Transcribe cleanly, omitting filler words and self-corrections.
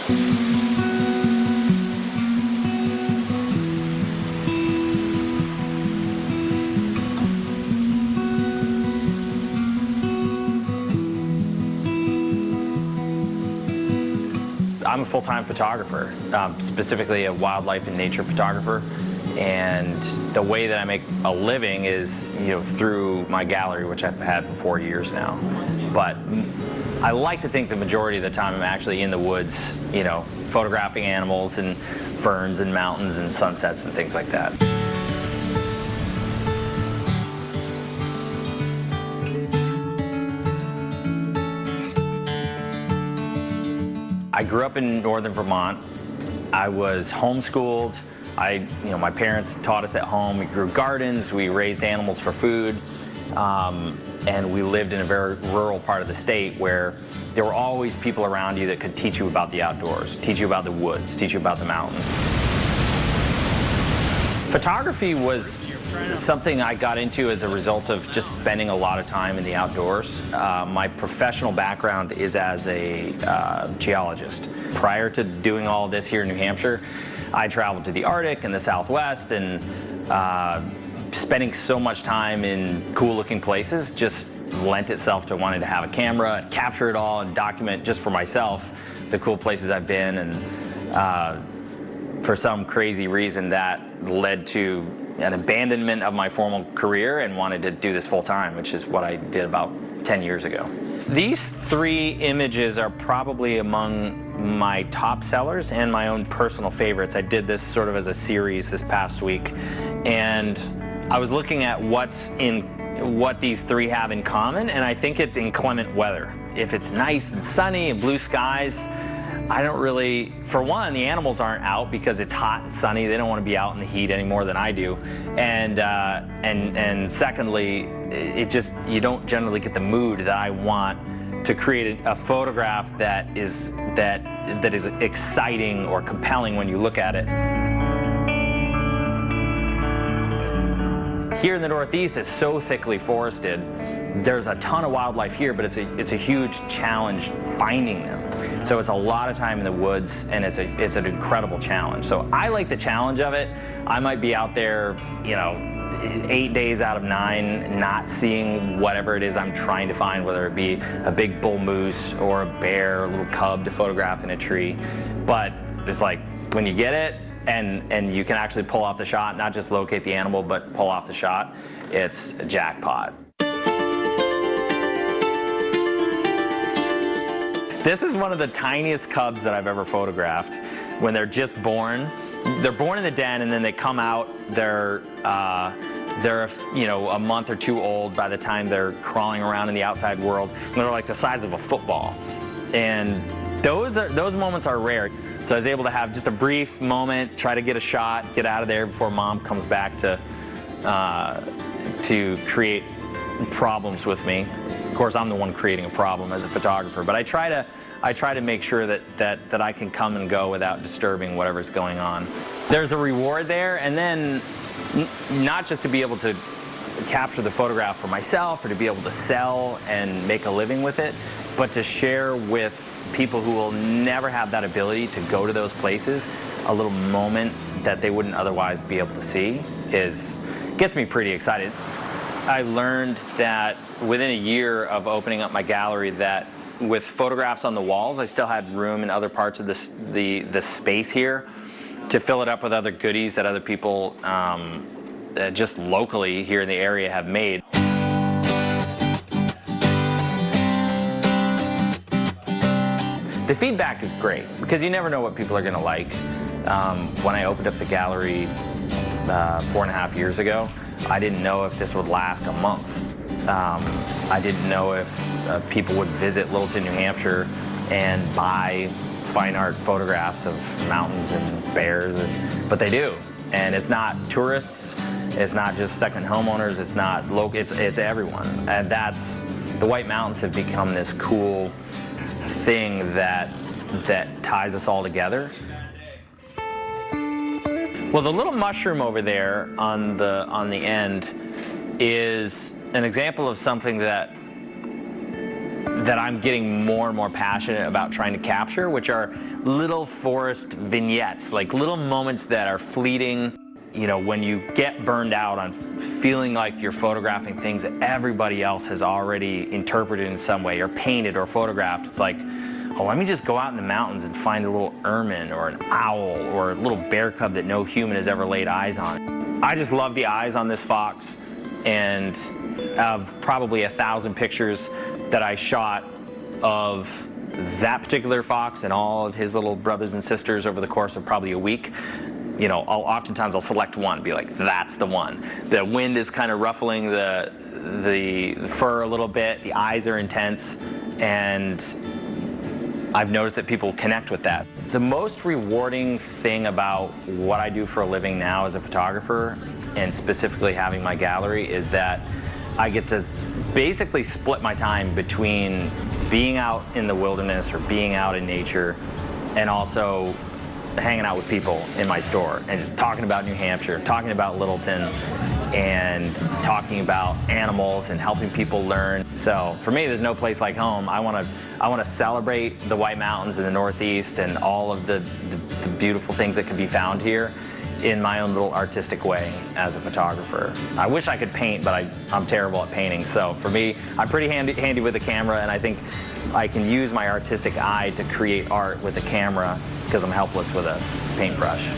I'm a full-time photographer, specifically a wildlife and nature photographer, and the way that I make a living is, through my gallery, which I've had for 4 years now. But I like to think the majority of the time I'm actually in the woods, photographing animals and ferns and mountains and sunsets and things like that. I grew up in northern Vermont. I was homeschooled. My parents taught us at home. We grew gardens, we raised animals for food, and we lived in a very rural part of the state where there were always people around you that could teach you about the outdoors, teach you about the woods, teach you about the mountains. Photography was something I got into as a result of just spending a lot of time in the outdoors. My professional background is as a geologist. Prior to doing all of this here in New Hampshire, I traveled to the Arctic and the Southwest, and spending so much time in cool-looking places just lent itself to wanting to have a camera and capture it all and document just for myself the cool places I've been. And for some crazy reason, that led to an abandonment of my formal career and wanted to do this full-time, which is what I did about 10 years ago. These 3 images are probably among my top sellers and my own personal favorites. I did this sort of as a series this past week, and I was looking at what these 3 have in common, and I think it's inclement weather. If it's nice and sunny and blue skies, I don't really, for one, the animals aren't out because it's hot and sunny. They don't want to be out in the heat any more than I do. And secondly, you don't generally get the mood that I want to create a photograph that is exciting or compelling when you look at it. Here in the Northeast, it's so thickly forested. There's a ton of wildlife here, but it's a huge challenge finding them. So it's a lot of time in the woods, and it's an incredible challenge. So I like the challenge of it. I might be out there, 8 days out of 9, not seeing whatever it is I'm trying to find, whether it be a big bull moose or a bear, or a little cub to photograph in a tree. But it's like when you get it, and you can actually pull off the shot, not just locate the animal, but pull off the shot, it's a jackpot. This is one of the tiniest cubs that I've ever photographed. When they're just born, they're born in the den, and then they come out. They're a month or 2 old by the time they're crawling around in the outside world. And they're like the size of a football, and those moments are rare. So I was able to have just a brief moment, try to get a shot, get out of there before Mom comes back to create problems with me. Of course, I'm the one creating a problem as a photographer, but I try to make sure that I can come and go without disturbing whatever's going on. There's a reward there, and then not just to be able to capture the photograph for myself or to be able to sell and make a living with it, but to share with people who will never have that ability to go to those places a little moment that they wouldn't otherwise be able to see gets me pretty excited. I learned that within a year of opening up my gallery that with photographs on the walls, I still had room in other parts of the space here to fill it up with other goodies that other people just locally here in the area have made. The feedback is great because you never know what people are going to like. When I opened up the gallery 4.5 years ago, I didn't know if this would last a month. I didn't know if people would visit Littleton, New Hampshire and buy fine art photographs of mountains and bears, but they do. And it's not tourists, it's not just second homeowners, it's not local, it's everyone. And the White Mountains have become this cool thing that ties us all together. Well, the little mushroom over there on the end is an example of something that that I'm getting more and more passionate about trying to capture, which are little forest vignettes, like little moments that are fleeting. You know, when you get burned out on feeling like you're photographing things that everybody else has already interpreted in some way or painted or photographed, it's like, oh, let me just go out in the mountains and find a little ermine or an owl or a little bear cub that no human has ever laid eyes on. I just love the eyes on this fox, and of probably 1,000 pictures that I shot of that particular fox and all of his little brothers and sisters over the course of probably a week, you know, oftentimes I'll select one, be like, that's the one. The wind is kind of ruffling the fur a little bit, the eyes are intense, and I've noticed that people connect with that. The most rewarding thing about what I do for a living now as a photographer, and specifically having my gallery, is that I get to basically split my time between being out in the wilderness or being out in nature and also hanging out with people in my store and just talking about New Hampshire, talking about Littleton, and talking about animals and helping people learn. So for me, there's no place like home. I want to celebrate the White Mountains in the Northeast and all of the beautiful things that can be found here in my own little artistic way as a photographer. I wish I could paint, but I'm terrible at painting. So for me, I'm pretty handy with a camera, and I think I can use my artistic eye to create art with a camera because I'm helpless with a paintbrush.